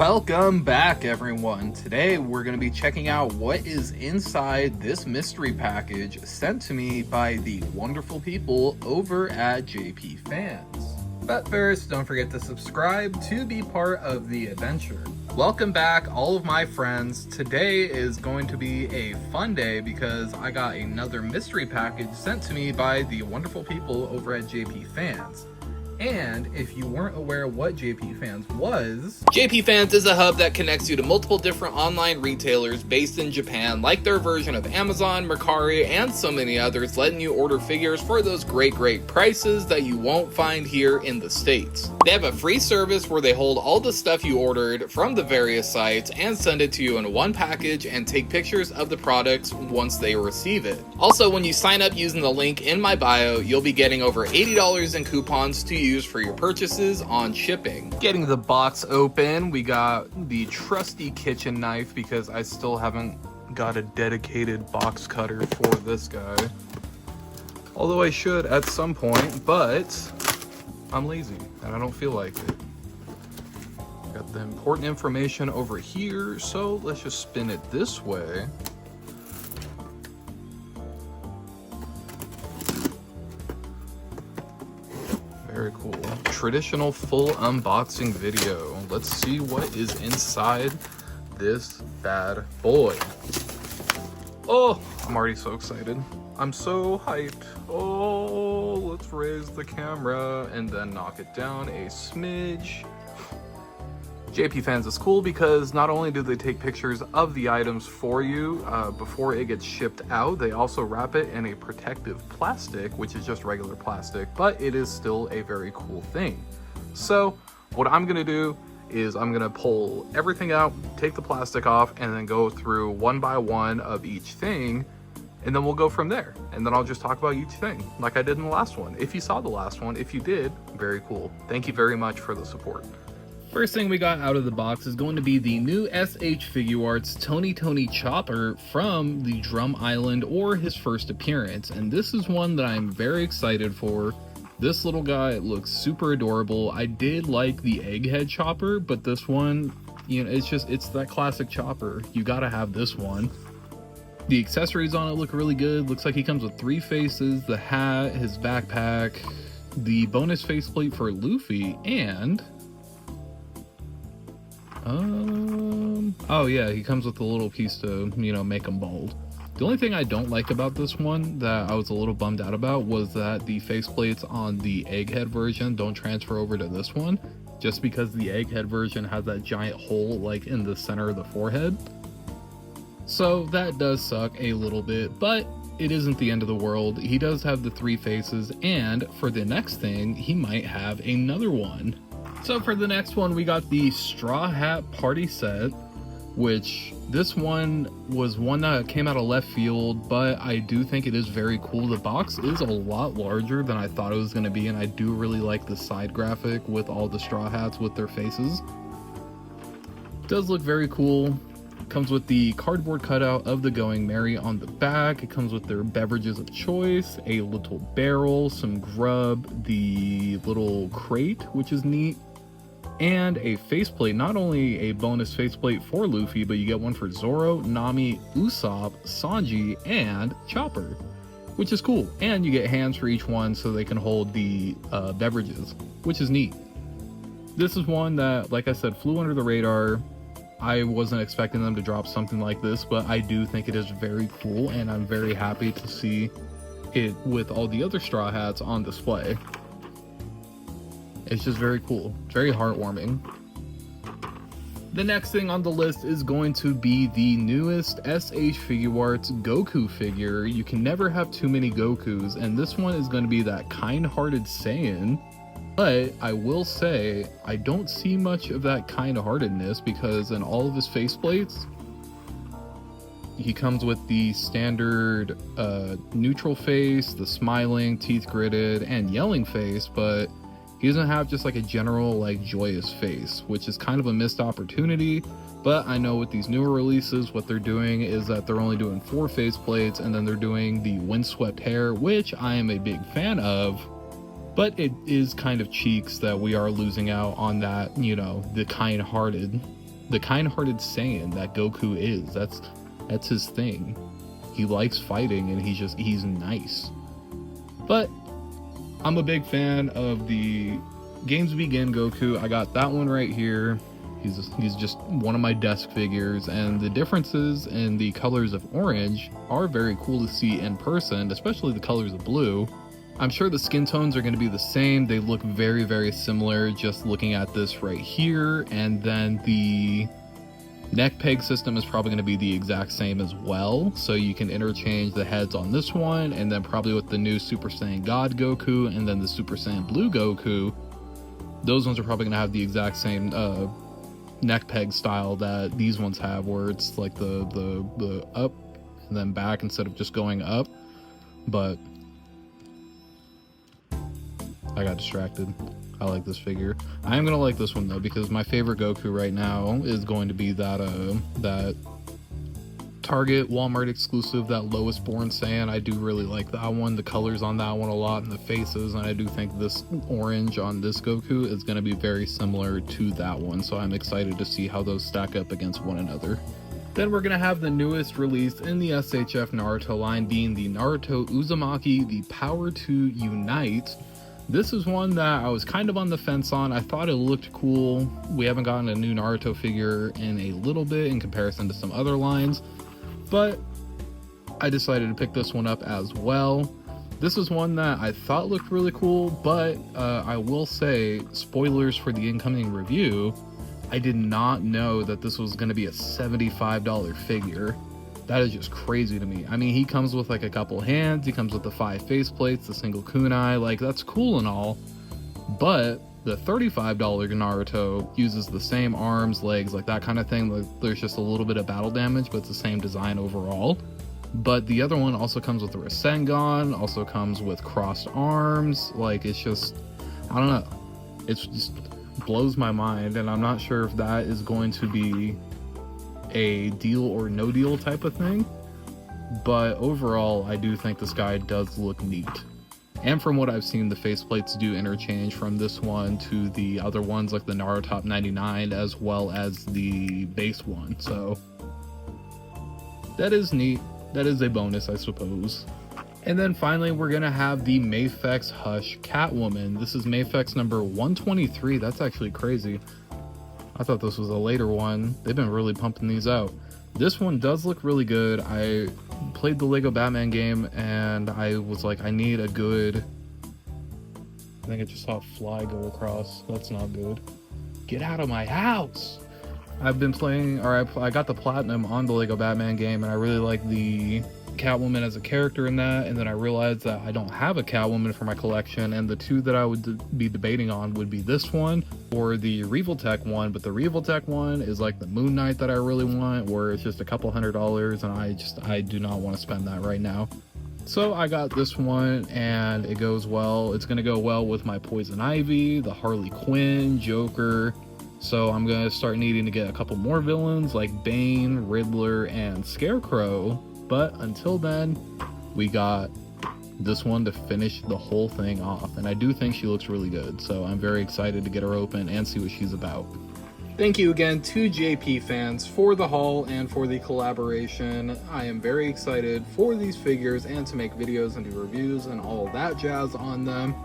Welcome back, everyone. Today we're going to be checking out what is inside this mystery package sent to me by the wonderful people over at JP Fans. But first, don't forget to subscribe to be part of the adventure. Welcome back, all of my friends. Today is going to be a fun day because I got another mystery package sent to me by the wonderful people over at JP Fans. And if you weren't aware what JP Fans was, JP Fans is a hub that connects you to multiple different online retailers based in Japan, like their version of Amazon, Mercari, and so many others, letting you order figures for those great prices that you won't find here in the States. They have a free service where they hold all the stuff you ordered from the various sites and send it to you in one package and take pictures of the products once they receive it. Also, when you sign up using the link in my bio, you'll be getting over $80 in coupons to use for your purchases on shipping. Getting the box open, we got the trusty kitchen knife because I still haven't got a dedicated box cutter for this guy. Although I should at some point, but I'm lazy and I don't feel like it. Got the important information over here, so let's just spin it this way. Very cool. Traditional full unboxing video. Let's see what is inside this bad boy. Oh, I'm already so excited. I'm so hyped. Oh, let's raise the camera and then knock it down a smidge. JP Fans is cool because not only do they take pictures of the items for you before it gets shipped out, they also wrap it in a protective plastic, which is just regular plastic, but it is still a very cool thing. So what I'm gonna do is I'm gonna pull everything out, take the plastic off, and then go through one by one of each thing, and then we'll go from there. And then I'll just talk about each thing like I did in the last one. If you saw the last one, if you did, very cool. Thank you very much for the support. First thing we got out of the box is going to be the new SH Figuarts Tony Chopper from the Drum Island, or his first appearance. And this is one that I'm very excited for. This little guy looks super adorable. I did like the Egghead Chopper, but this one, you know, it's that classic Chopper. You gotta have this one. The accessories on it look really good. Looks like he comes with 3 faces, the hat, his backpack, the bonus faceplate for Luffy, and oh yeah, he comes with a little piece to, you know, make him bold. The only thing I don't like about this one that I was a little bummed out about was that the faceplates on the Egghead version don't transfer over to this one, just because the Egghead version has that giant hole like in the center of the forehead. So that does suck a little bit, but it isn't the end of the world. He does have the 3 faces, and for the next thing, he might have another one. So for the next one, we got the Straw Hat Party Set, which this one was one that came out of left field, but I do think it is very cool. The box is a lot larger than I thought it was going to be, and I do really like the side graphic with all the straw hats with their faces. It does look very cool. Comes with the cardboard cutout of the Going Merry on the back. It comes with their beverages of choice, a little barrel, some grub, the little crate, which is neat, and a faceplate. Not only a bonus faceplate for Luffy, but you get one for Zoro, Nami, Usopp, Sanji, and Chopper, which is cool. And you get hands for each one so they can hold the beverages, which is neat. This is one that, like I said, flew under the radar. I wasn't expecting them to drop something like this, but I do think it is very cool, and I'm very happy to see it with all the other Straw Hats on display. It's just very cool, very heartwarming. The next thing on the list is going to be the newest SH Figuarts Goku figure. You can never have too many Gokus, and this one is going to be that kind-hearted Saiyan. But I will say, I don't see much of that kind-heartedness because in all of his faceplates, he comes with the standard neutral face, the smiling, teeth gritted, and yelling face, but he doesn't have just like a general like joyous face, which is kind of a missed opportunity. But I know with these newer releases, what they're doing is that they're only doing 4 faceplates, and then they're doing the windswept hair, which I am a big fan of. But it is kind of cheeks that we are losing out on that, you know, the kind-hearted. the kind-hearted Saiyan that Goku is. That's his thing. He likes fighting, and he's nice. But I'm a big fan of the Games Begin Goku. I got that one right here. He's just one of my desk figures, and the differences in the colors of orange are very cool to see in person, especially the colors of blue. I'm sure the skin tones are going to be the same. They look very, very similar just looking at this right here. And then the neck peg system is probably going to be the exact same as well. So you can interchange the heads on this one, and then probably with the new Super Saiyan God Goku and then the Super Saiyan Blue Goku, those ones are probably going to have the exact same neck peg style that these ones have, where it's like the up and then back instead of just going up. But I got distracted. I like this figure. I am gonna like this one though, because my favorite Goku right now is going to be that Target Walmart exclusive, that Lowest Born Saiyan. I do really like that one. The colors on that one a lot, and the faces, and I do think this orange on this Goku is going to be very similar to that one, so I'm excited to see how those stack up against one another. Then we're going to have the newest release in the SHF Naruto line, being the Naruto Uzumaki, the Power to Unite. This is one that I was kind of on the fence on. I thought it looked cool. We haven't gotten a new Naruto figure in a little bit in comparison to some other lines, but I decided to pick this one up as well. This is one that I thought looked really cool, but I will say, spoilers for the incoming review, I did not know that this was going to be a $75 figure. That is just crazy to me. I mean, he comes with like a couple hands, he comes with the 5 faceplates, the single kunai, like that's cool and all, but the $35 Naruto uses the same arms, legs, like that kind of thing. Like, there's just a little bit of battle damage, but it's the same design overall. But the other one also comes with the Rasengan, also comes with crossed arms. Like, it's just, I don't know. It's just blows my mind, and I'm not sure if that is going to be a deal or no deal type of thing. But overall, I do think this guy does look neat. And from what I've seen, the faceplates do interchange from this one to the other ones, like the Naruto 99, as well as the base one. So that is neat. That is a bonus, I suppose. And then finally, we're going to have the Mafex Hush Catwoman. This is Mafex number 123. That's actually crazy. I thought this was a later one. They've been really pumping these out. This one does look really good. I played the Lego Batman game, and I was like, I need a good... I think I just saw a fly go across. That's not good. Get out of my house! I've been playing, or I got the platinum on the Lego Batman game, and I really like the Catwoman as a character in that, and then I realized that I don't have a Catwoman for my collection, and the two that I would be debating on would be this one or the Revoltech one, but the Revoltech one is like the Moon Knight that I really want, where it's just a couple $100, and I do not want to spend that right now. So I got this one, and it goes well. It's going to go well with my Poison Ivy, the Harley Quinn, Joker. So I'm going to start needing to get a couple more villains like Bane, Riddler, and Scarecrow. But until then, we got this one to finish the whole thing off. And I do think she looks really good. So I'm very excited to get her open and see what she's about. Thank you again to JP fans for the haul and for the collaboration. I am very excited for these figures and to make videos and do reviews and all that jazz on them.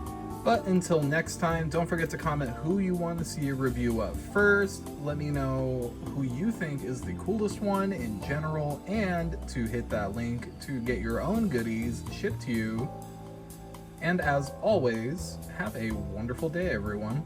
But until next time, don't forget to comment who you want to see a review of first. Let me know who you think is the coolest one in general, and to hit that link to get your own goodies shipped to you. And as always, have a wonderful day, everyone.